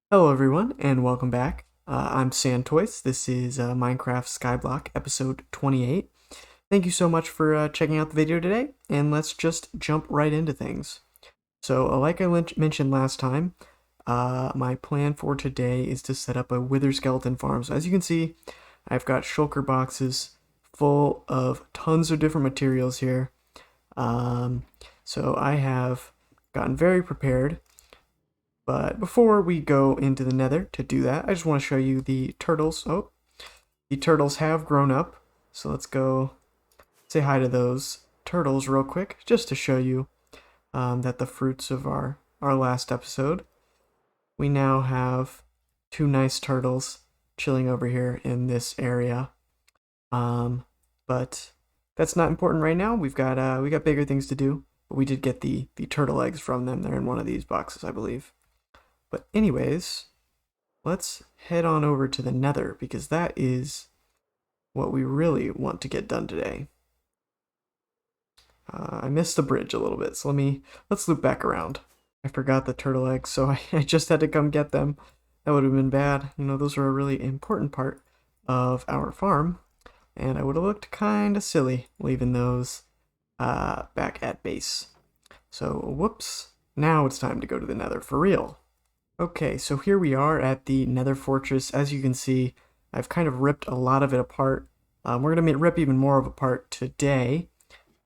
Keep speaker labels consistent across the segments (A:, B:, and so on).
A: Hello everyone and welcome back. I'm SandToise. This is Minecraft Skyblock episode 28. Thank you so much for checking out the video today, and let's just jump right into things. So like I mentioned last time, my plan for today is to set up a wither skeleton farm. So as you can see, I've got shulker boxes full of tons of different materials here. So I have gotten very prepared. But before we go into the nether to do that, I just want to show you the turtles. Oh, the turtles have grown up. So let's go say hi to those turtles real quick, just to show you that the fruits of our last episode. We now have two nice turtles chilling over here in this area. But that's not important right now. We got bigger things to do. But we did get the turtle eggs from them. They're in one of these boxes, I believe. But anyways, let's head on over to the nether because that is what we really want to get done today. I missed the bridge a little bit, so let's loop back around. I forgot the turtle eggs, so I just had to come get them. That would have been bad. You know, those are a really important part of our farm, and I would have looked kind of silly leaving those back at base. So, whoops. Now it's time to go to the nether for real. Okay, so here we are at the nether fortress. As you can see, I've kind of ripped a lot of it apart. We're going to rip even more of it apart today,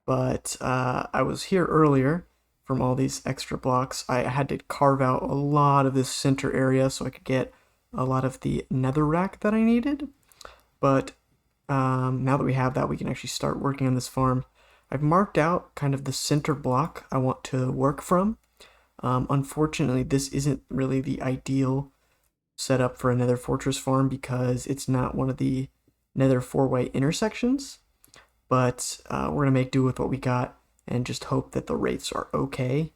A: but I was here earlier from all these extra blocks. I had to carve out a lot of this center area so I could get a lot of the netherrack that I needed. But now that we have that, we can actually start working on this farm. I've marked out kind of the center block I want to work from. Unfortunately, this isn't really the ideal setup for a nether fortress farm because it's not one of the nether four-way intersections, but we're going to make do with what we got and just hope that the rates are okay.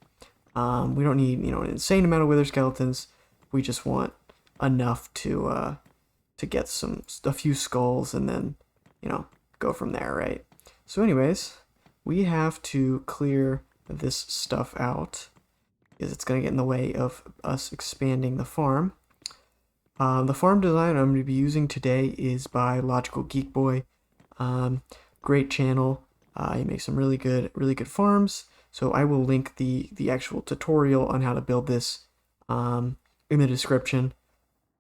A: We don't need, an insane amount of wither skeletons. We just want enough to get a few skulls and then, go from there, right? So anyways, we have to clear this stuff out because it's going to get in the way of us expanding the farm. The farm design I'm going to be using today is by Logical Geek Boy. Great channel. He makes some really good farms. So I will link the actual tutorial on how to build this in the description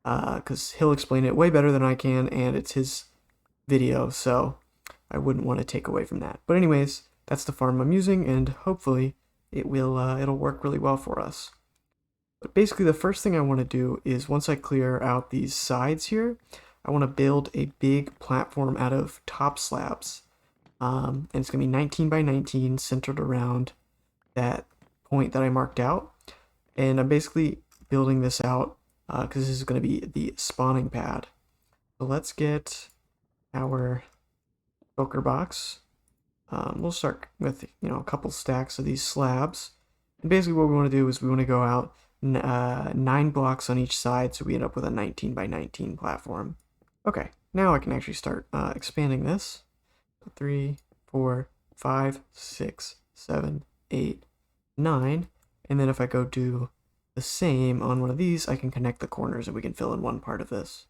A: because he'll explain it way better than I can, and it's his video, so I wouldn't want to take away from that. But anyways, that's the farm I'm using, and hopefully it'll work really well for us. But basically the first thing I want to do is once I clear out these sides here, I want to build a big platform out of top slabs. And it's going to be 19 by 19 centered around that point that I marked out. And I'm basically building this out because this is going to be the spawning pad. So let's get our shulker box. We'll start with a couple stacks of these slabs, and basically what we want to do is we want to go out 9 blocks on each side, so we end up with a 19 by 19 platform. Okay, now I can actually start expanding this. 3, 4, 5, 6, 7, 8, 9, and then if I go do the same on one of these, I can connect the corners and we can fill in one part of this.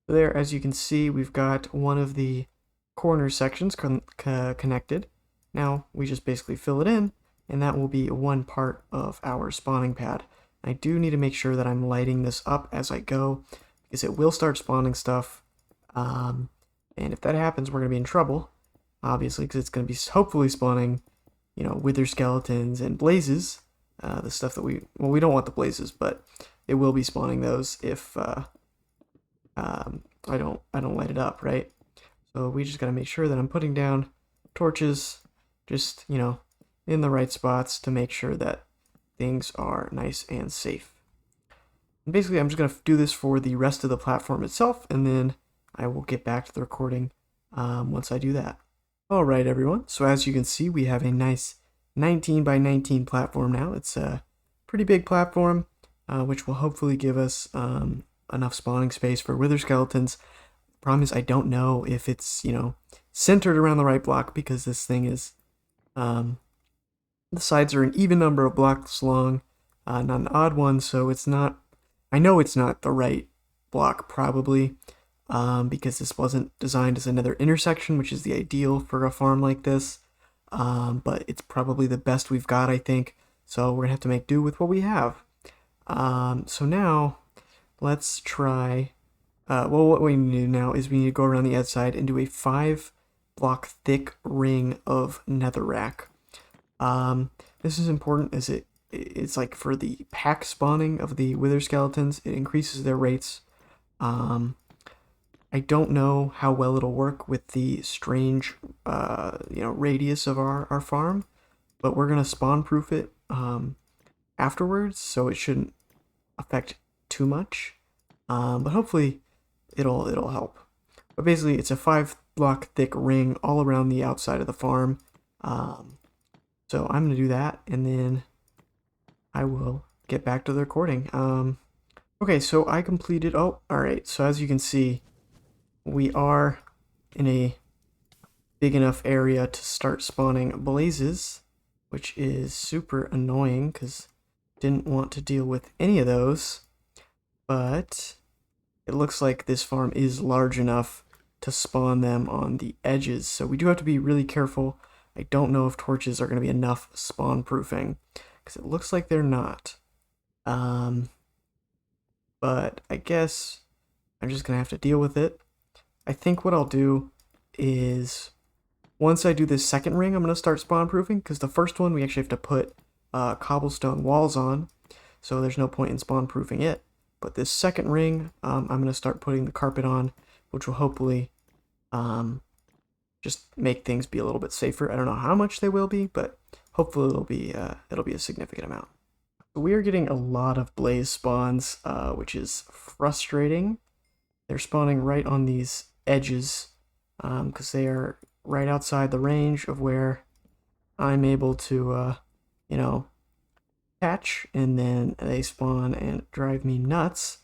A: So there, as you can see, we've got one of the corner sections connected. Now we just basically fill it in, and that will be one part of our spawning pad. I do need to make sure that I'm lighting this up as I go because it will start spawning stuff, and if that happens, we're going to be in trouble, obviously, because it's going to be hopefully spawning wither skeletons and blazes, the stuff that we don't want the blazes, but it will be spawning those if I don't light it up, right? So we just gotta make sure that I'm putting down torches just, in the right spots to make sure that things are nice and safe. And basically, I'm just gonna do this for the rest of the platform itself, and then I will get back to the recording once I do that. Alright, everyone, so as you can see, we have a nice 19 by 19 platform now. It's a pretty big platform, which will hopefully give us enough spawning space for wither skeletons. Problem is I don't know if it's, centered around the right block because this thing is, the sides are an even number of blocks long, not an odd one, so it's not I know it's not the right block probably, because this wasn't designed as another intersection, which is the ideal for a farm like this. But it's probably the best we've got, I think. So we're gonna have to make do with what we have. So now let's try. Well, what we need to do now is we need to go around the outside and do a 5-block thick ring of netherrack. This is important as it's like for the pack spawning of the wither skeletons. It increases their rates. I don't know how well it'll work with the strange, radius of our farm, but we're gonna spawn proof it afterwards, so it shouldn't affect too much. But hopefully it'll help. But basically, it's a 5-block thick ring all around the outside of the farm. So I'm gonna do that, and then I will get back to the recording. Okay, so I completed. Oh, all right. So as you can see, we are in a big enough area to start spawning blazes, which is super annoying because didn't want to deal with any of those. But it looks like this farm is large enough to spawn them on the edges, so we do have to be really careful. I don't know if torches are going to be enough spawn proofing because it looks like they're not. But I guess I'm just going to have to deal with it. I think what I'll do is once I do this second ring, I'm going to start spawn proofing because the first one we actually have to put cobblestone walls on, so there's no point in spawn proofing it. But this second ring, I'm going to start putting the carpet on, which will hopefully just make things be a little bit safer. I don't know how much they will be, but hopefully it'll be a significant amount. We are getting a lot of blaze spawns, which is frustrating. They're spawning right on these edges because they are right outside the range of where I'm able to, catch, and then they spawn and drive me nuts.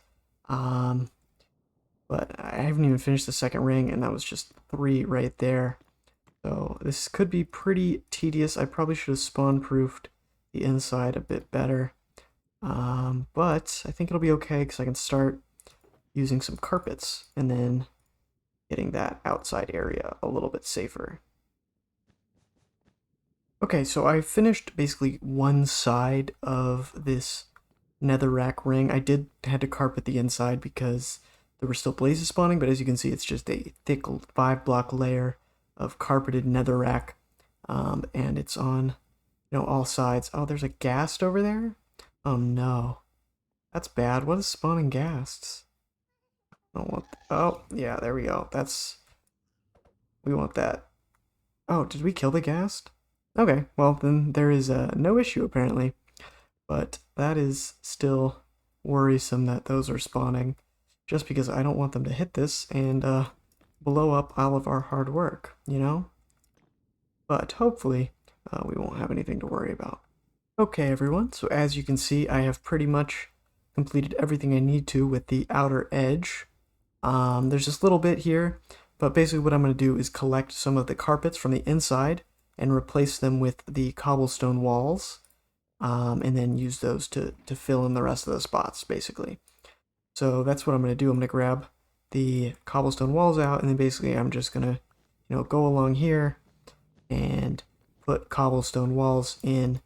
A: But I haven't even finished the second ring, and that was just 3 right there. So this could be pretty tedious. I probably should have spawn proofed the inside a bit better. But I think it'll be okay because I can start using some carpets and then getting that outside area a little bit safer. Okay, so I finished basically one side of this netherrack ring. I had to carpet the inside because there were still blazes spawning, but as you can see, it's just a thick 5-block layer of carpeted netherrack, and it's on, all sides. Oh, there's a ghast over there? Oh no, that's bad. What is spawning ghasts? I don't want. Oh yeah, there we go. We want that. Oh, did we kill the ghast? Okay, well then there is no issue apparently, but that is still worrisome that those are spawning, just because I don't want them to hit this and blow up all of our hard work, But hopefully we won't have anything to worry about. Okay everyone, so as you can see, I have pretty much completed everything I need to with the outer edge. There's this little bit here, but basically what I'm going to do is collect some of the carpets from the inside and replace them with the cobblestone walls, and then use those to fill in the rest of the spots, basically. So that's what I'm going to do. I'm going to grab the cobblestone walls out, and then basically I'm just going to, go along here and put cobblestone walls in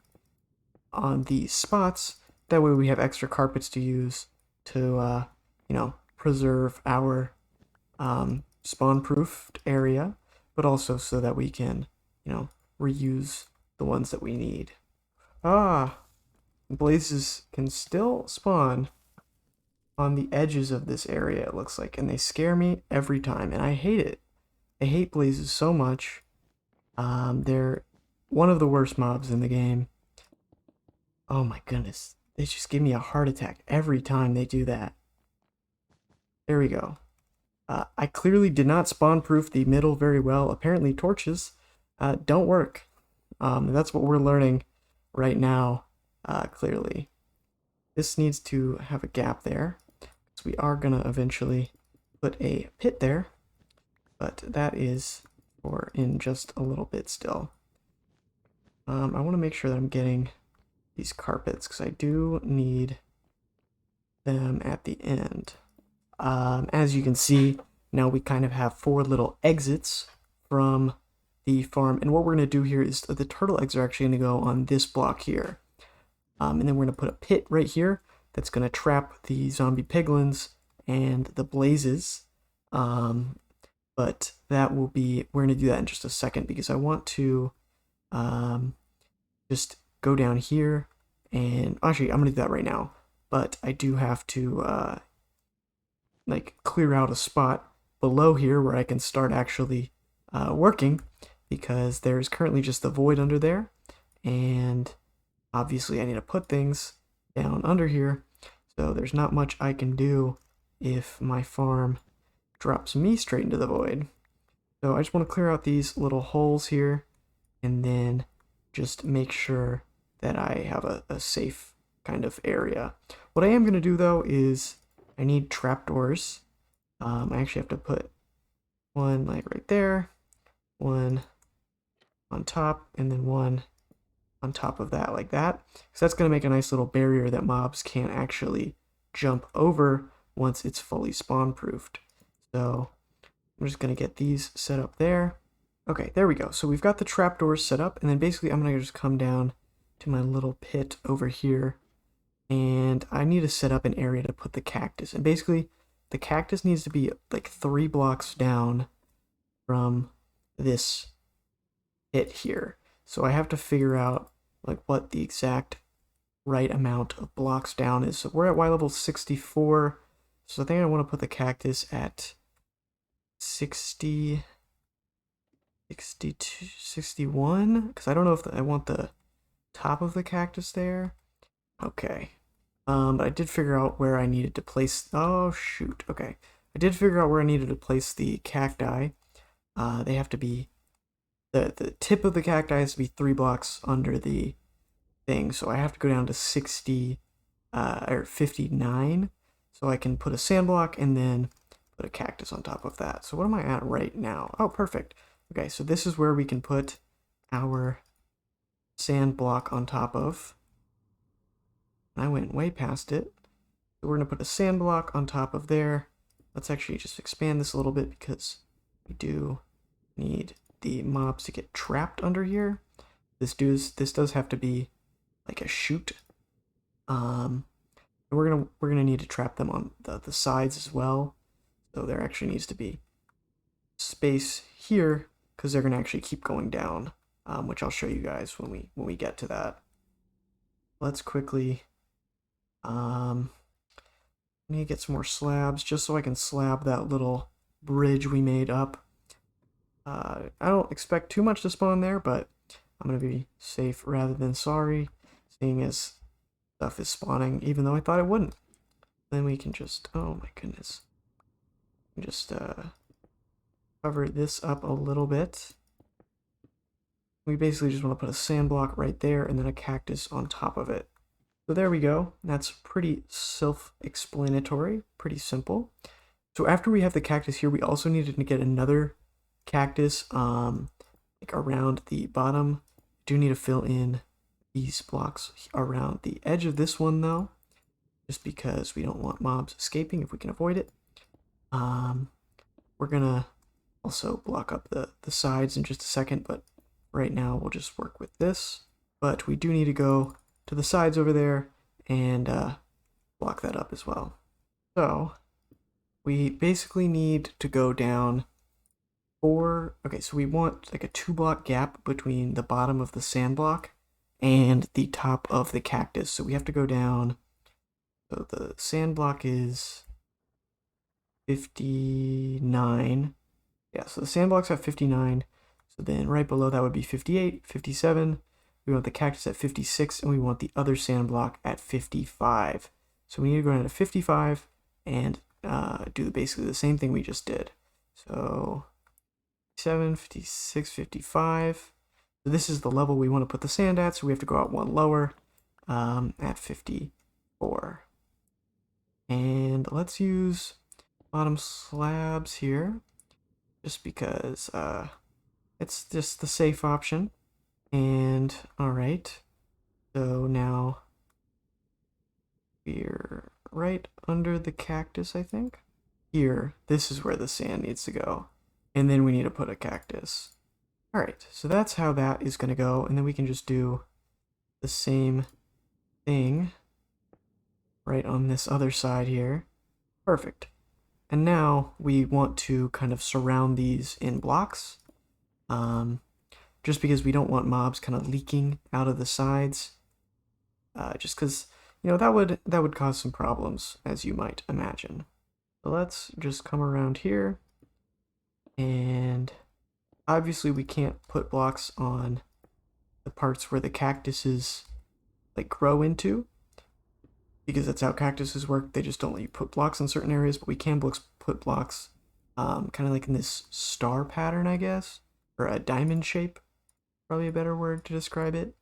A: on these spots. That way we have extra carpets to use to, preserve our spawn-proofed area, but also so that we can, reuse the ones that we need. Blazes can still spawn on the edges of this area, it looks like, and they scare me every time, and I hate it. I hate blazes so much. They're one of the worst mobs in the game. Oh my goodness, they just give me a heart attack every time they do that. There we go. I clearly did not spawn proof the middle very well. Apparently torches don't work. That's what we're learning right now, clearly. This needs to have a gap there, because we are going to eventually put a pit there, but that is for in just a little bit still. I want to make sure that I'm getting these carpets, because I do need them at the end. As you can see, now we kind of have 4 little exits from the farm. And what we're going to do here is the turtle eggs are actually going to go on this block here. And then we're going to put a pit right here that's going to trap the zombie piglins and the blazes. But that will be, we're going to do that in just a second because I want to just go down here. And actually, I'm going to do that right now. But I do have to like clear out a spot below here where I can start actually working, because there's currently just the void under there, and obviously I need to put things down under here, so there's not much I can do if my farm drops me straight into the void. So I just want to clear out these little holes here and then just make sure that I have a safe kind of area. What I am going to do though is I need trapdoors. I actually have to put one like right there, one on top, and then one on top of that like that. So that's going to make a nice little barrier that mobs can't actually jump over once it's fully spawn proofed. So I'm just going to get these set up there. Okay, there we go. So we've got the trapdoors set up, and then basically I'm going to just come down to my little pit over here, and I need to set up an area to put the cactus. And basically the cactus needs to be like 3 blocks down from this pit here. So I have to figure out like what the exact right amount of blocks down is. So we're at Y level 64. So I think I want to put the cactus at 60, 62, 61, because I don't know if I want the top of the cactus there. Okay. But I did figure out where I needed to place, oh shoot, okay. I did figure out where I needed to place the cacti. They have to be, the tip of the cacti has to be 3 blocks under the thing, so I have to go down to 60, or 59, so I can put a sand block and then put a cactus on top of that. So what am I at right now? Oh, perfect. Okay, so this is where we can put our sand block on top of. I went way past it. So we're going to put a sand block on top of there. Let's actually just expand this a little bit because we do need the mobs to get trapped under here. This does have to be like a chute. We're gonna need to trap them on the sides as well. So there actually needs to be space here because they're gonna actually keep going down, which I'll show you guys when we get to that. Let's quickly need to get some more slabs just so I can slab that little bridge we made up. I don't expect too much to spawn there, but I'm gonna be safe rather than sorry, seeing as stuff is spawning, even though I thought it wouldn't. Then we can just, oh my goodness, just cover this up a little bit. We basically just want to put a sand block right there and then a cactus on top of it. So there we go. That's pretty self-explanatory, pretty simple. So after we have the cactus here, we also needed to get another cactus like around the bottom. Do need to fill in these blocks around the edge of this one though, just because we don't want mobs escaping if we can avoid it. We're gonna also block up the sides in just a second, but right now we'll just work with this. But we do need to go to the sides over there and block that up as well. So we basically need to go down okay, so we want like a 2-block gap between the bottom of the sand block and the top of the cactus. So we have to go down, so the sand block is 59. Yeah, so the sand block's at 59. So then right below that would be 58, 57. We want the cactus at 56, and we want the other sand block at 55. So we need to go down to 55 and do basically the same thing we just did. So 57, 56, 55. So this is the level we want to put the sand at, so we have to go out one lower at 54. And let's use bottom slabs here, just because it's just the safe option. And all right, so now we're right under the cactus, I think. Here, this is where the sand needs to go. And then we need to put a cactus. Alright, so that's how that is going to go. And then we can just do the same thing right on this other side here. Perfect. And now we want to kind of surround these in blocks. Just because we don't want mobs kind of leaking out of the sides. Just because, that would cause some problems, as you might imagine. So let's just come around here. And obviously we can't put blocks on the parts where the cactuses like grow into, because that's how cactuses work. They just don't let you put blocks in certain areas, but we can put blocks kind of like in this star pattern, I guess, or a diamond shape, probably a better word to describe it.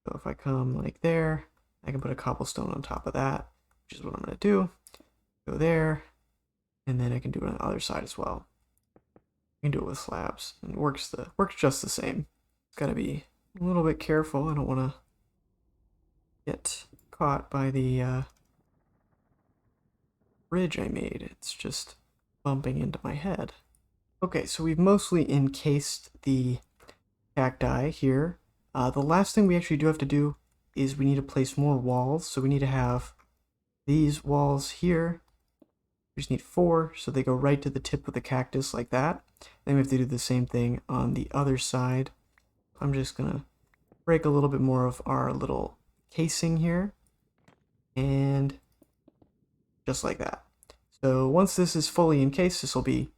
A: So if I come like there, I can put a cobblestone on top of that, which is what I'm going to do. Go there, and then I can do it on the other side as well. I can do it with slabs, and it works just the same. Gotta be a little bit careful. I don't want to get caught by the bridge I made. It's just bumping into my head. Okay, so we've mostly encased the cacti here. The last thing we actually do have to do is we need to place more walls. So we need to have these walls here. We just need 4, so they go right to the tip of the cactus like that. Then we have to do the same thing on the other side. I'm just gonna break a little bit more of our little casing here. And just like that. So once this is fully encased, this will be,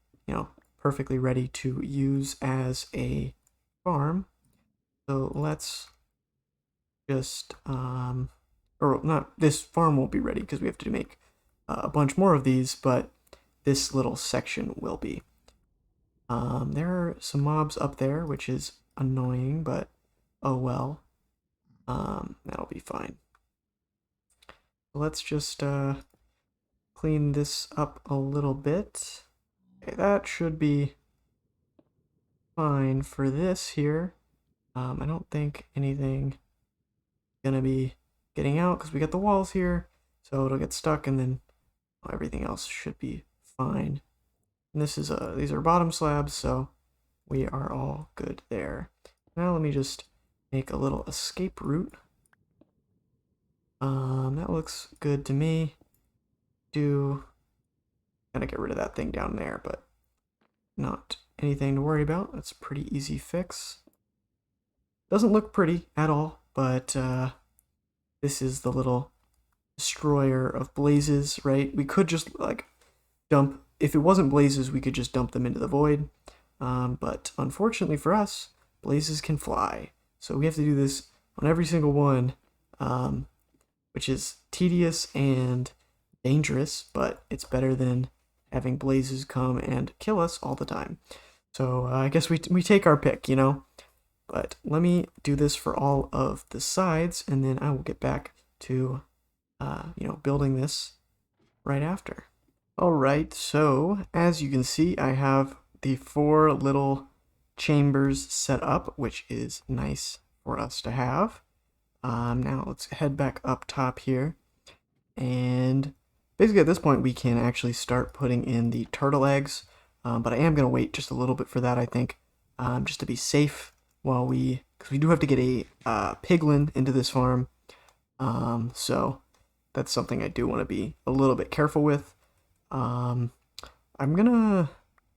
A: perfectly ready to use as a farm. So let's just, or not, this farm won't be ready because we have to make a bunch more of these, but this little section will be. There are some mobs up there, which is annoying, but oh well. That'll be fine. Let's just clean this up a little bit. Okay, that should be fine for this here. I don't think anything gonna be getting out because we got the walls here, so it'll get stuck, and then everything else should be fine. And this is these are bottom slabs, so we are all good there. Now let me just make a little escape route. That looks good to me. Gotta get rid of that thing down there, but not anything to worry about. That's a pretty easy fix. Doesn't look pretty at all, but this is the little destroyer of blazes, right? We could just like dump, if it wasn't blazes, we could just dump them into the void. But unfortunately for us, blazes can fly. So we have to do this on every single one, which is tedious and dangerous, but it's better than having blazes come and kill us all the time. So I guess we take our pick, But let me do this for all of the sides, and then I will get back to, building this right after. All right, so as you can see, I have the 4 little chambers set up, which is nice for us to have. Now let's head back up top here, and basically at this point we can actually start putting in the turtle eggs, but I am going to wait just a little bit for that, I think, just to be safe while because we do have to get a piglin into this farm, so that's something I do want to be a little bit careful with. I'm gonna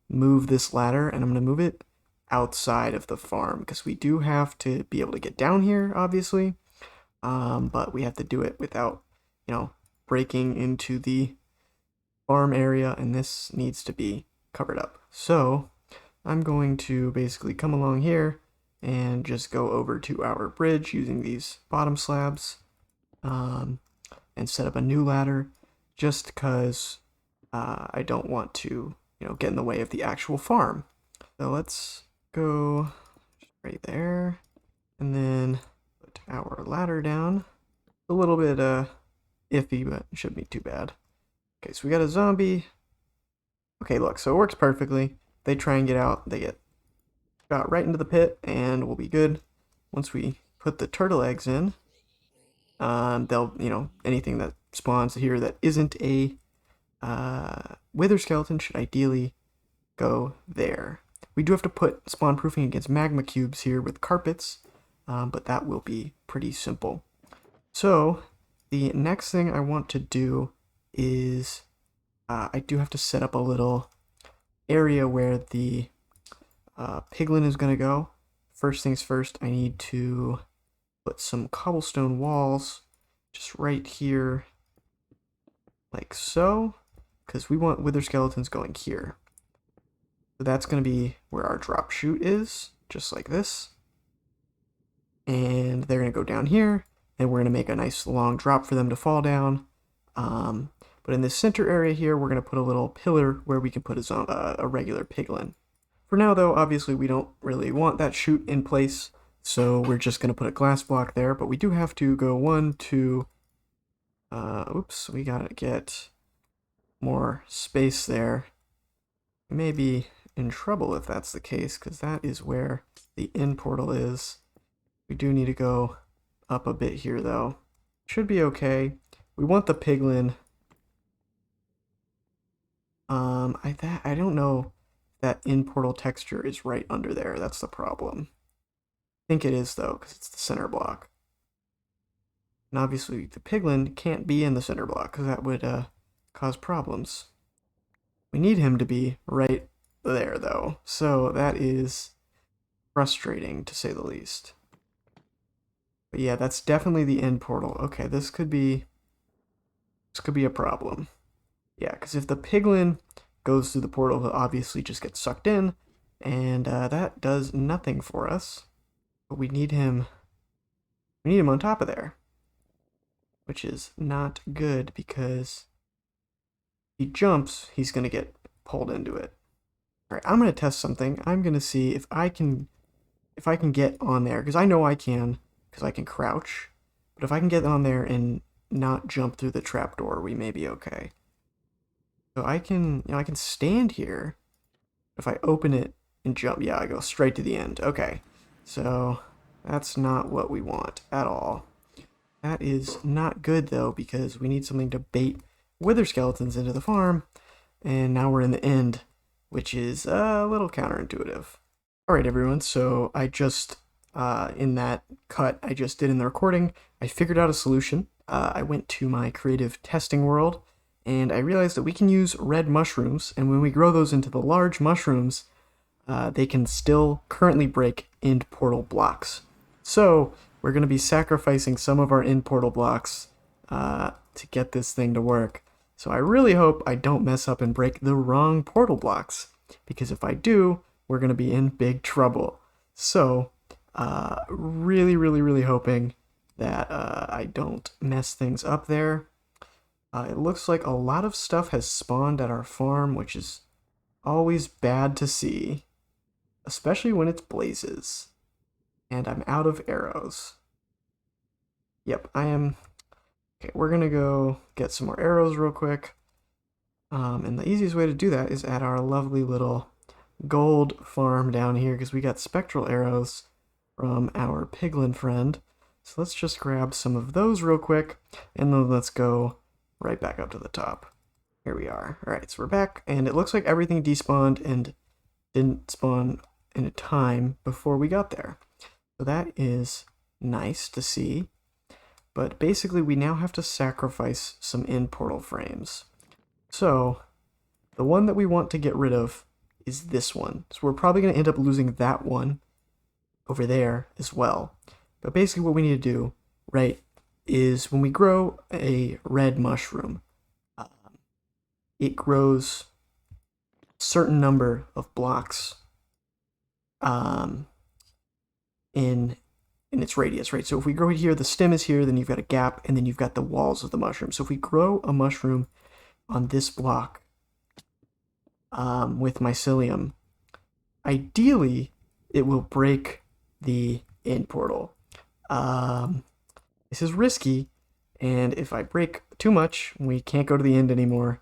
A: move this ladder, and I'm gonna move it outside of the farm because we do have to be able to get down here, obviously, but we have to do it without, breaking into the farm area, and this needs to be covered up. So I'm going to basically come along here and just go over to our bridge using these bottom slabs, and set up a new ladder, just because I don't want to, get in the way of the actual farm. So let's go right there, and then put our ladder down. A little bit iffy, but it shouldn't be too bad. Okay, so we got a zombie. Okay, look, so it works perfectly. They try and get out, they get shot right into the pit, and we'll be good. Once we put the turtle eggs in, they'll, anything that spawns here that isn't a wither skeleton should ideally go there. We do have to put spawn proofing against magma cubes here with carpets, but that will be pretty simple. So the next thing I want to do is I do have to set up a little area where the piglin is going to go. First things first, I need to put some cobblestone walls just right here, like so, because we want wither skeletons going here. So that's going to be where our drop chute is, just like this. And they're going to go down here, and we're going to make a nice long drop for them to fall down. But in this center area here, we're going to put a little pillar where we can put a regular piglin. For now, though, obviously we don't really want that chute in place, so we're just going to put a glass block there. But we do have to go 1, 2... oops, we got to get more space there. We may be in trouble if that's the case, because that is where the end portal is. We do need to go up a bit here, though. Should be okay. We want the piglin. I don't know if that end portal texture is right under there. That's the problem. I think it is, though, because it's the center block. And obviously, the piglin can't be in the center block, because that would cause problems. We need him to be right there, though. So that is frustrating, to say the least. But yeah, that's definitely the end portal. Okay, this could be a problem. Yeah, because if the piglin goes through the portal, he'll obviously just get sucked in, and that does nothing for us. But we need him on top of there, which is not good, because if he jumps, he's going to get pulled into it. All right, I'm going to test something. I'm going to see if I can get on there, because I know I can, because I can crouch. But if I can get on there and not jump through the trapdoor, we may be okay. So I can stand here. If I open it and jump, yeah, I go straight to the end. Okay, so that's not what we want at all. That is not good, though, because we need something to bait wither skeletons into the farm, and now we're in the end, which is a little counterintuitive. Alright, everyone, so I just, in that cut I just did in the recording, I figured out a solution. I went to my creative testing world, and I realized that we can use red mushrooms, and when we grow those into the large mushrooms, they can still currently break end portal blocks. So we're going to be sacrificing some of our end portal blocks to get this thing to work. So I really hope I don't mess up and break the wrong portal blocks, because if I do, we're going to be in big trouble. So really hoping that I don't mess things up there. It looks like a lot of stuff has spawned at our farm, which is always bad to see, especially when it's blazes. And I'm out of arrows. Yep, I am. Okay, we're gonna go get some more arrows real quick. And the easiest way to do that is at our lovely little gold farm down here, because we got spectral arrows from our piglin friend. So let's just grab some of those real quick, and then let's go right back up to the top. Here we are. Alright, so we're back, and it looks like everything despawned and didn't spawn in a time before we got there. So that is nice to see. But basically, we now have to sacrifice some end portal frames. So the one that we want to get rid of is this one. So we're probably going to end up losing that one over there as well. But basically what we need to do, right, is when we grow a red mushroom, it grows a certain number of blocks in its radius, right? So if we grow it here, the stem is here, then you've got a gap, and then you've got the walls of the mushroom. So if we grow a mushroom on this block with mycelium, ideally it will break the end portal. This is risky, and if I break too much, we can't go to the end anymore,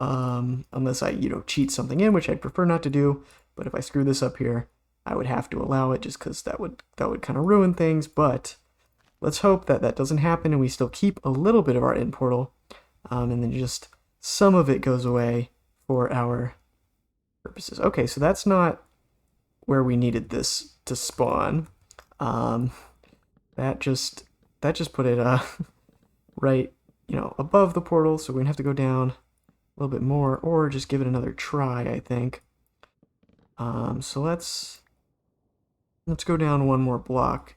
A: unless I, cheat something in, which I'd prefer not to do. But if I screw this up here, I would have to allow it, just because that would kind of ruin things. But let's hope that that doesn't happen and we still keep a little bit of our end portal, and then just some of it goes away for our purposes. Okay, so that's not where we needed this to spawn. Um, that just put it right, above the portal, so we're gonna have to go down a little bit more, or just give it another try, I think. So let's go down one more block,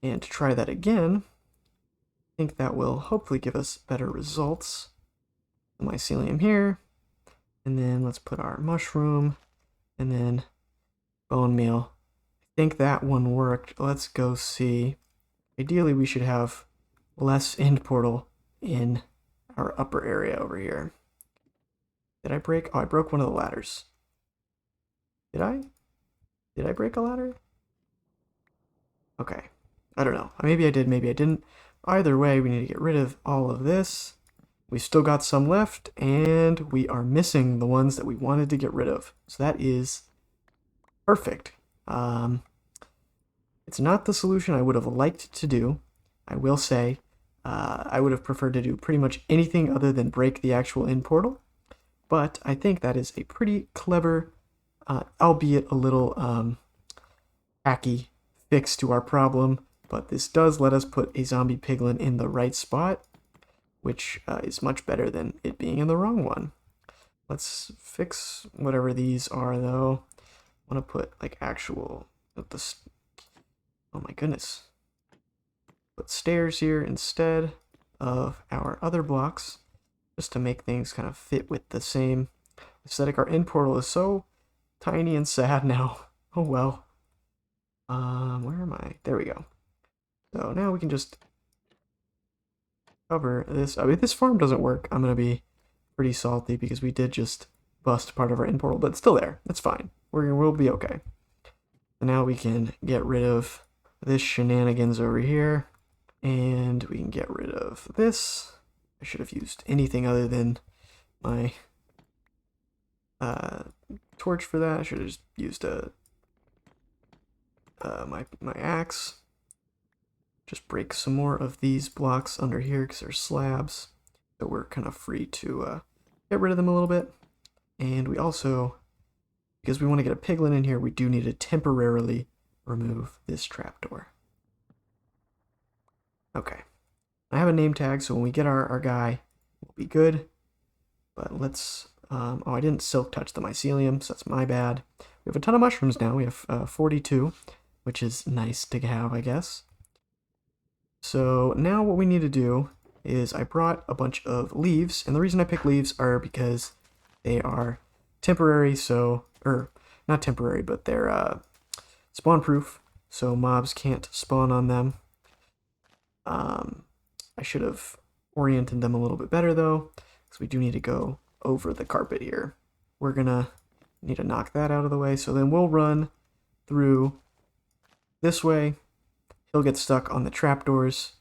A: and to try that again, I think that will hopefully give us better results. The mycelium here, and then let's put our mushroom, and then bone meal. I think that one worked. Let's go see. Ideally, we should have less end portal in our upper area over here. Did I break? Oh, I broke one of the ladders. Did I? Did I break a ladder? Okay. I don't know. Maybe I did, maybe I didn't. Either way, we need to get rid of all of this. We still got some left, and we are missing the ones that we wanted to get rid of. So that is perfect. It's not the solution I would have liked to do. I will say, I would have preferred to do pretty much anything other than break the actual end portal. But I think that is a pretty clever, albeit a little hacky fix to our problem. But this does let us put a zombie piglin in the right spot, which is much better than it being in the wrong one. Let's fix whatever these are, though. I want to put like actual, oh my goodness. Put stairs here instead of our other blocks, just to make things kind of fit with the same aesthetic. Our end portal is so tiny and sad now. Oh well. Where am I? There we go. So now we can just cover this. I mean, this farm doesn't work. I'm gonna be pretty salty because we did just bust part of our end portal, but it's still there. That's fine. We'll be okay. So now we can get rid of this shenanigans over here, and we can get rid of this. I should have used anything other than my torch for that. I should have just used my axe. Just break some more of these blocks under here because they're slabs, so we're kind of free to get rid of them a little bit. And we also, because we want to get a piglin in here, we do need to temporarily remove this trapdoor. Okay. I have a name tag, so when we get our guy, we'll be good. But let's, oh, I didn't silk touch the mycelium, so that's my bad. We have a ton of mushrooms now. We have 42, which is nice to have, I guess. So now what we need to do is I brought a bunch of leaves, and the reason I pick leaves are because they are temporary, so, or not temporary, but they're spawn proof, so mobs can't spawn on them. I should have oriented them a little bit better though, because we do need to go over the carpet here. We're gonna need to knock that out of the way, so then we'll run through this way. He'll get stuck on the trapdoors,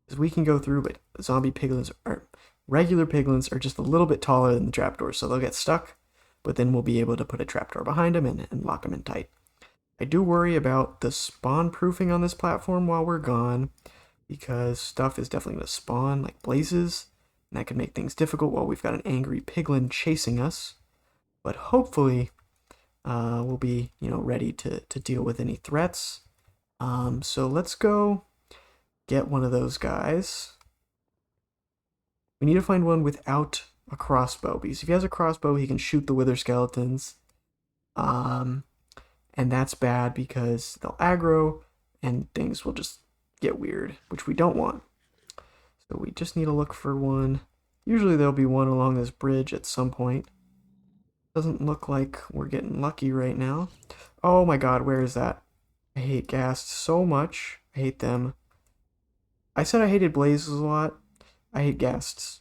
A: because we can go through, but zombie piglins are, regular piglins are just a little bit taller than the trapdoors, so they'll get stuck, but then we'll be able to put a trapdoor behind them and lock them in tight. I do worry about the spawn proofing on this platform while we're gone, because stuff is definitely going to spawn like blazes, and that could make things difficult while we've got an angry piglin chasing us. But hopefully, we'll be, ready to deal with any threats. So let's go get one of those guys. We need to find one without a crossbow, because if he has a crossbow, he can shoot the wither skeletons. And that's bad because they'll aggro and things will just get weird, which we don't want. So we just need to look for one. Usually there'll be one along this bridge at some point. Doesn't look like we're getting lucky right now. Oh my god, where is that? I hate ghasts so much. I hate them. I said I hated blazes a lot. I hate ghasts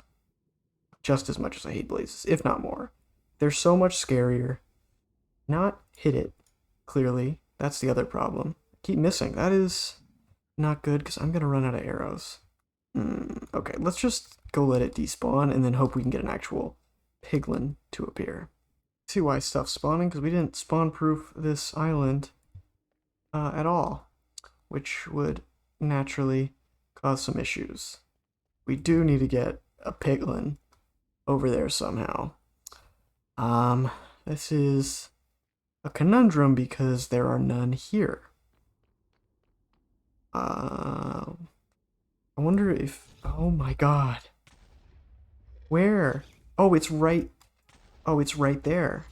A: just as much as I hate blazes, if not more. They're so much scarier. Not hit it, clearly. That's the other problem. I keep missing. That is not good, because I'm going to run out of arrows. Okay, let's just go let it despawn, and then hope we can get an actual piglin to appear. See why stuff's spawning, because we didn't spawn-proof this island at all, which would naturally cause some issues. We do need to get a piglin over there somehow. This is a conundrum because there are none here. I wonder if... Oh my god. Where? Oh, it's right... Oh, it's right there.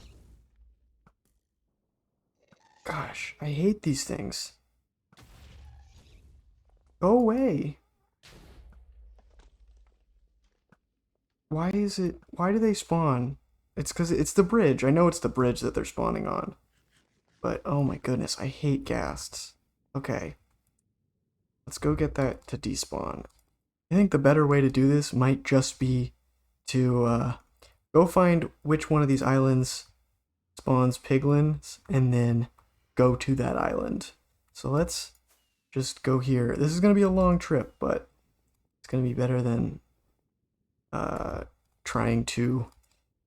A: Gosh, I hate these things. Go away. Why is it... Why do they spawn? It's because it's the bridge. I know it's the bridge that they're spawning on. But, oh my goodness, I hate ghasts. Okay. Let's go get that to despawn. I think the better way to do this might just be to go find which one of these islands spawns piglins and then go to that island. So let's just go here. This is going to be a long trip, but it's going to be better than trying to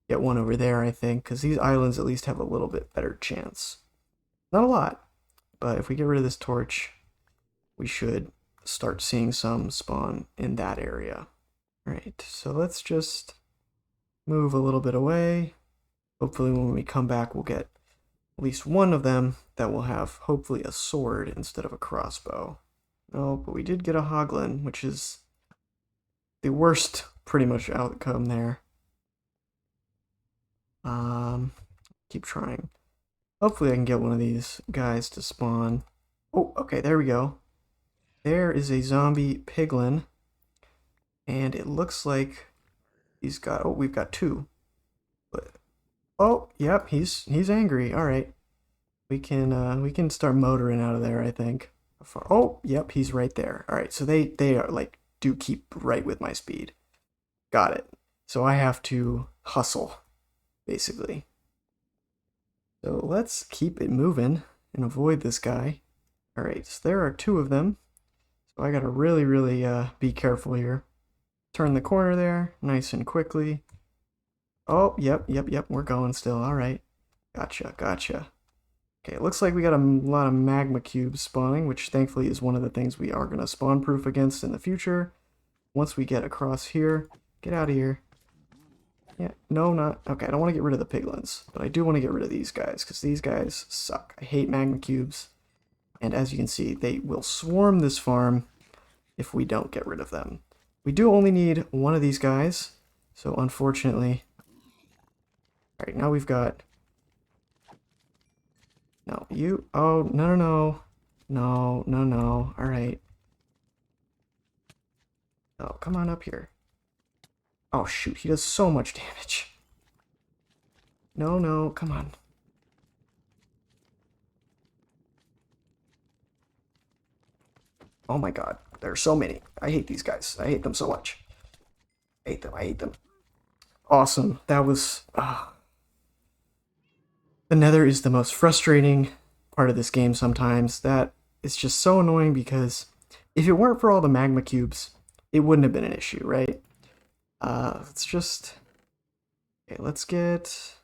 A: get one over there, I think, because these islands at least have a little bit better chance. Not a lot, but if we get rid of this torch, we should start seeing some spawn in that area. Alright, so let's just move a little bit away. Hopefully when we come back we'll get at least one of them that will have hopefully a sword instead of a crossbow. No, but we did get a hoglin, which is the worst pretty much outcome there. Keep trying. Hopefully I can get one of these guys to spawn. Oh, okay, there we go. There is a zombie piglin, and it looks like he's got... Oh, we've got two. But oh, yep, he's angry. All right, we can start motoring out of there, I think. Oh, yep, he's right there. All right, so they are like do keep right with my speed. Got it. So I have to hustle, basically. So let's keep it moving and avoid this guy. All right, so there are two of them. So I gotta really be careful here. Turn the corner there, nice and quickly. Oh, yep, we're going still. All right, gotcha. Okay, it looks like we got a lot of magma cubes spawning, which thankfully is one of the things we are gonna spawn proof against in the future. Once we get across here, get out of here. Yeah, no, not... Okay, I don't want to get rid of the piglins, but I do want to get rid of these guys, because these guys suck. I hate magma cubes, and as you can see, they will swarm this farm if we don't get rid of them. We do only need one of these guys, so unfortunately... Alright, now we've got... No, you... Oh, no. Alright. Oh, come on up here. Oh, shoot, he does so much damage. No, come on. Oh my god, there are so many. I hate these guys. I hate them so much. I hate them. Awesome. That was... The Nether is the most frustrating part of this game sometimes. That is just so annoying because if it weren't for all the magma cubes, it wouldn't have been an issue, right? Let's just... Okay, let's get...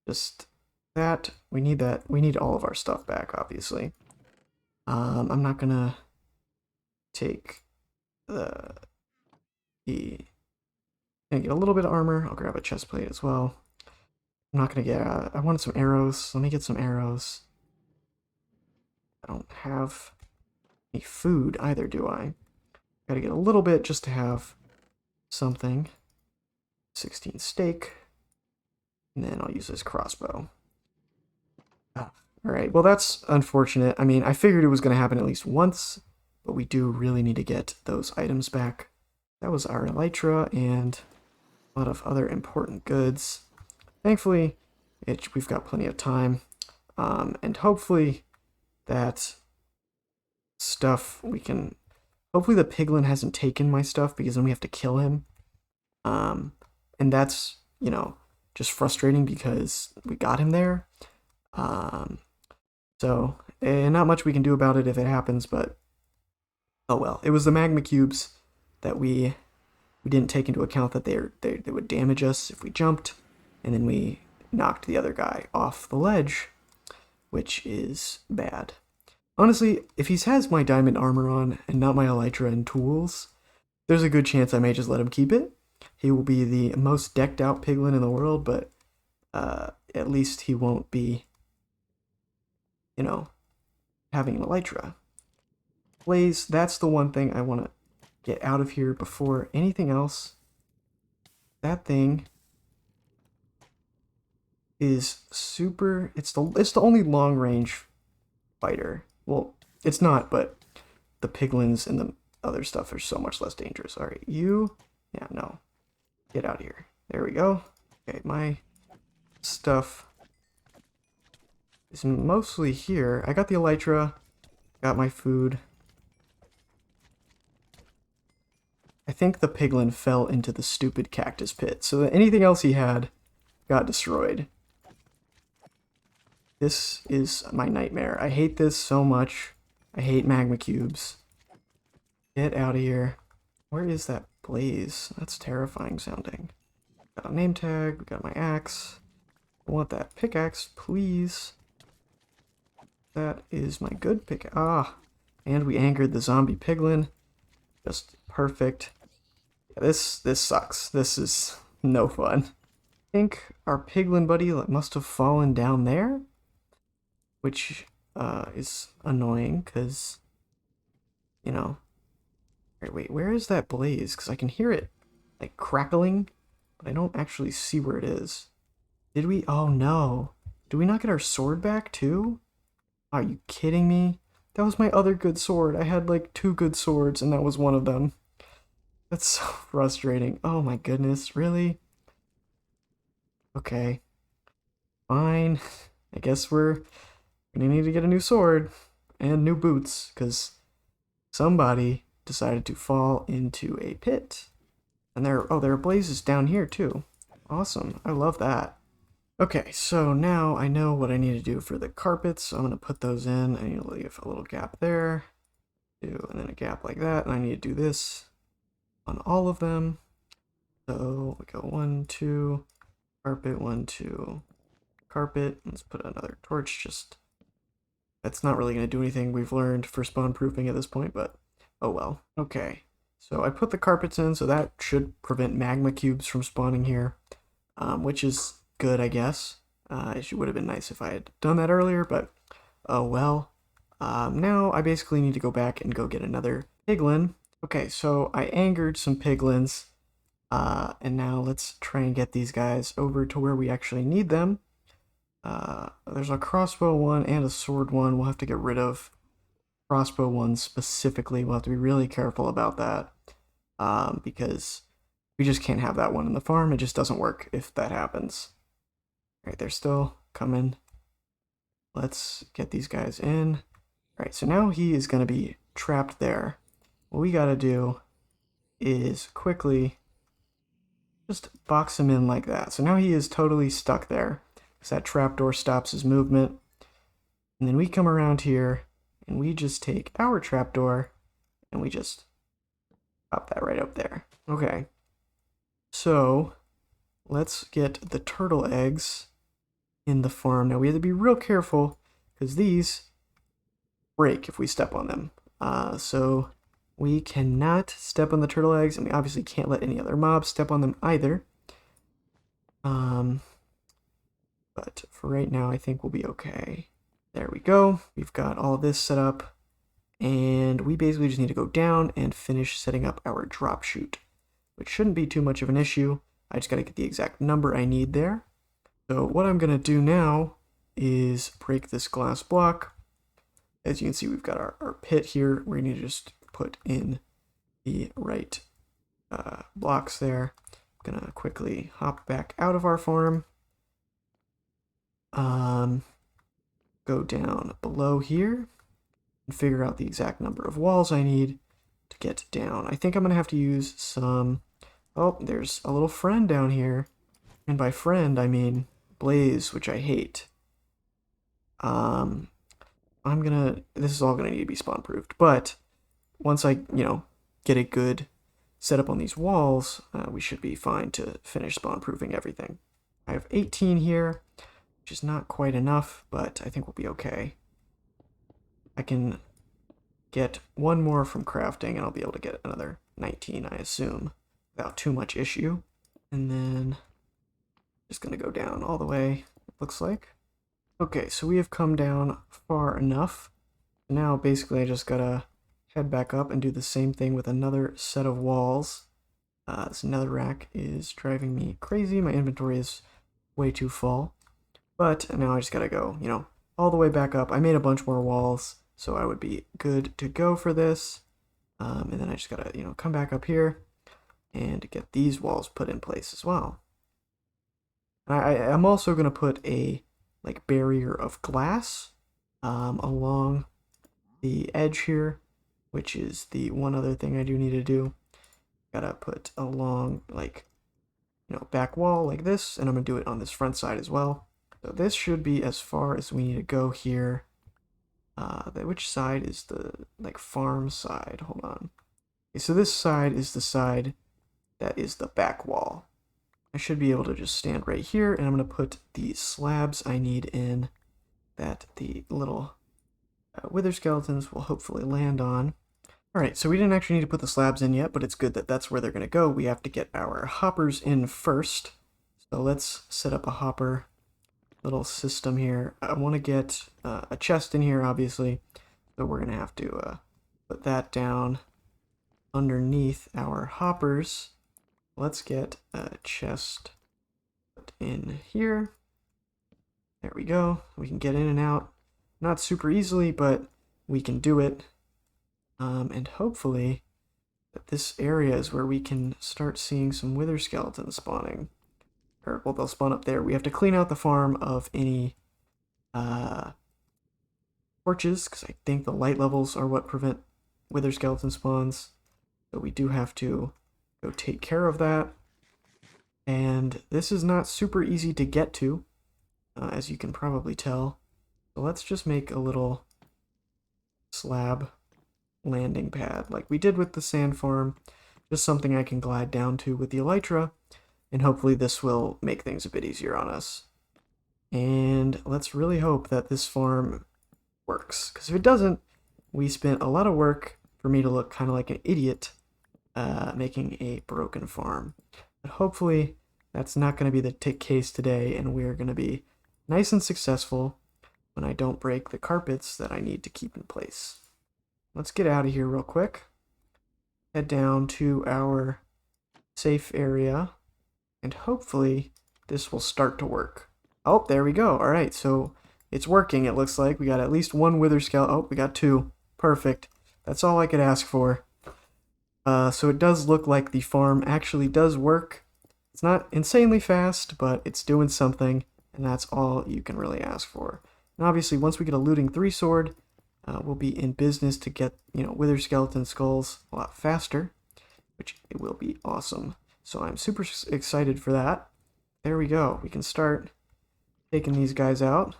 A: Just that. We need that. We need all of our stuff back, obviously. I'm not gonna take the... I'm gonna get a little bit of armor. I'll grab a chest plate as well. I'm not gonna get... I wanted some arrows. Let me get some arrows. I don't have any food either, do I? Gotta get a little bit just to have something. 16 steak. And then I'll use this crossbow. Alright, well that's unfortunate. I mean, I figured it was going to happen at least once, but we do really need to get those items back. That was our elytra and a lot of other important goods. Thankfully, we've got plenty of time, and hopefully that stuff we can... Hopefully the piglin hasn't taken my stuff, because then we have to kill him. And that's, you know, just frustrating because we got him there. So, not much we can do about it if it happens, but oh well. It was the magma cubes that we didn't take into account that they would damage us if we jumped, and then we knocked the other guy off the ledge, which is bad. Honestly, if he has my diamond armor on and not my elytra and tools, there's a good chance I may just let him keep it. He will be the most decked out piglin in the world, but at least he won't be, you know, having an elytra. Blaze, that's the one thing I want to get out of here before anything else. That thing is super. It's the only long range fighter. Well, it's not, but the piglins and the other stuff are so much less dangerous. All right, you. Yeah, no. Get out of here. There we go. Okay, my stuff is mostly here. I got the elytra. Got my food. I think the piglin fell into the stupid cactus pit, so that anything else he had got destroyed. This is my nightmare. I hate this so much. I hate magma cubes. Get out of here. Where is that blaze? That's terrifying sounding. Got a name tag. We got my axe. I want that pickaxe, please. That is my good pick. Ah, and we angered the zombie piglin. Just perfect. Yeah, this sucks. This is no fun. I think our piglin buddy must have fallen down there, which is annoying because, you know. Wait, where is that blaze? Because I can hear it like crackling, but I don't actually see where it is. Did we? Oh no. Did we not get our sword back too? Are you kidding me? That was my other good sword. I had like 2 good swords and that was one of them. That's so frustrating. Oh my goodness, really? Okay. Fine. I guess we're gonna need to get a new sword and new boots because somebody decided to fall into a pit. And there are blazes down here too. Awesome. I love that. Okay, so now I know what I need to do for the carpets. So I'm going to put those in. I need to leave a little gap there. And then a gap like that. And I need to do this on all of them. So we go 1, 2, carpet, 1, 2, carpet. Let's put another torch. That's not really going to do anything we've learned for spawn proofing at this point, but oh well. Okay, so I put the carpets in, so that should prevent magma cubes from spawning here, which is good, I guess. It would have been nice if I had done that earlier, but oh well. Now I basically need to go back and go get another piglin. Okay, so I angered some piglins, and now let's try and get these guys over to where we actually need them. There's a crossbow one and a sword one. We'll have to get rid of crossbow one specifically. We'll have to be really careful about that, because we just can't have that one in the farm. It just doesn't work if that happens. All right, they're still coming. Let's get these guys in. All right, so now he is going to be trapped there. What we got to do is quickly just box him in like that. So now he is totally stuck there because that trapdoor stops his movement. And then we come around here and we just take our trapdoor and we just pop that right up there. Okay, so let's get the turtle eggs in the farm. Now we have to be real careful because these break if we step on them. So we cannot step on the turtle eggs, and we obviously can't let any other mobs step on them either. But for right now, I think we'll be okay. There we go. We've got all of this set up, and we basically just need to go down and finish setting up our drop chute, which shouldn't be too much of an issue. I just got to get the exact number I need there. So what I'm going to do now is break this glass block. As you can see, we've got our pit here. We need to just put in the right blocks there. I'm going to quickly hop back out of our farm. Go down below here and figure out the exact number of walls I need to get down. I think I'm going to have to use some... Oh, there's a little friend down here. And by friend, I mean Blaze, which I hate. This is all gonna need to be spawn proofed, but once I, get a good setup on these walls, we should be fine to finish spawn proofing everything. I have 18 here, which is not quite enough, but I think we'll be okay. I can get one more from crafting, and I'll be able to get another 19, I assume, without too much issue. And then just going to go down all the way, it looks like. Okay, so we have come down far enough. Now, basically, I just gotta head back up and do the same thing with another set of walls. This netherrack is driving me crazy. My inventory is way too full. But now I just gotta go, all the way back up. I made a bunch more walls, so I would be good to go for this. And then I just gotta, come back up here and get these walls put in place as well. I'm also gonna put a barrier of glass along the edge here, which is the one other thing I do need to do. Gotta put along back wall like this, and I'm gonna do it on this front side as well. So this should be as far as we need to go here. Which side is the farm side? Hold on. Okay, so this side is the side that is the back wall. I should be able to just stand right here, and I'm going to put the slabs I need in that the little wither skeletons will hopefully land on. Alright, so we didn't actually need to put the slabs in yet, but it's good that that's where they're going to go. We have to get our hoppers in first. So let's set up a hopper little system here. I want to get a chest in here, obviously, so we're going to have to put that down underneath our hoppers. Let's get a chest put in here. There we go. We can get in and out. Not super easily, but we can do it. And hopefully that this area is where we can start seeing some wither skeletons spawning. Or, well, they'll spawn up there. We have to clean out the farm of any torches, because I think the light levels are what prevent wither skeleton spawns. So we do have to go take care of that. And this is not super easy to get to, as you can probably tell. So let's just make a little slab landing pad like we did with the sand farm. Just something I can glide down to with the elytra, and hopefully this will make things a bit easier on us. And let's really hope that this farm works, because if it doesn't, we spent a lot of work for me to look kind of like an idiot making a broken farm. But hopefully that's not going to be the case today, and we're going to be nice and successful when I don't break the carpets that I need to keep in place. Let's get out of here real quick. Head down to our safe area, and hopefully this will start to work. Oh, there we go. All right, so it's working, it looks like. We got at least one wither skeleton. Oh, we got two. Perfect. That's all I could ask for. So it does look like the farm actually does work. It's not insanely fast, but it's doing something, and that's all you can really ask for. And obviously, once we get a looting 3 sword, we'll be in business to get, wither skeleton skulls a lot faster, which it will be awesome. So I'm super excited for that. There we go. We can start taking these guys out.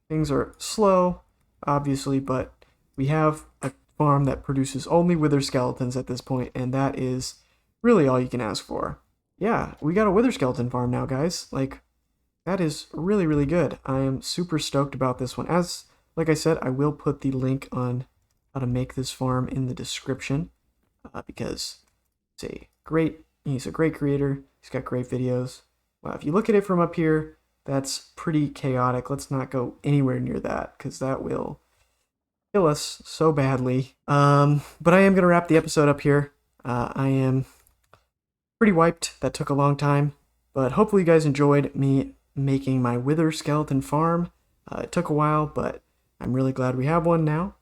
A: Things are slow, obviously, but we have a farm that produces only wither skeletons at this point, and that is really all you can ask for. Yeah, we got a wither skeleton farm now, guys. That is really, really good. I am super stoked about this one. Like I said, I will put the link on how to make this farm in the description, because he's a great creator. He's got great videos. Wow, if you look at it from up here, that's pretty chaotic. Let's not go anywhere near that, because that will kill us so badly. But I am going to wrap the episode up here. I am pretty wiped. That took a long time. But hopefully you guys enjoyed me making my wither skeleton farm. It took a while, but I'm really glad we have one now.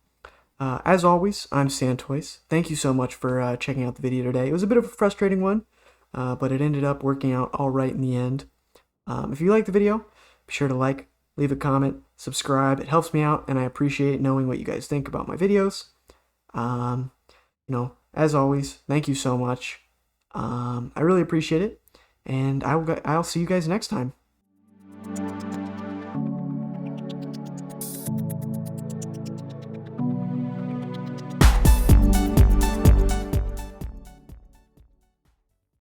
A: As always, I'm SandToise. Thank you so much for checking out the video today. It was a bit of a frustrating one, but it ended up working out all right in the end. If you liked the video, be sure to like, leave a comment, subscribe. It helps me out, and I appreciate knowing what you guys think about my videos. As always, thank you so much. I really appreciate it, and I'll see you guys next time.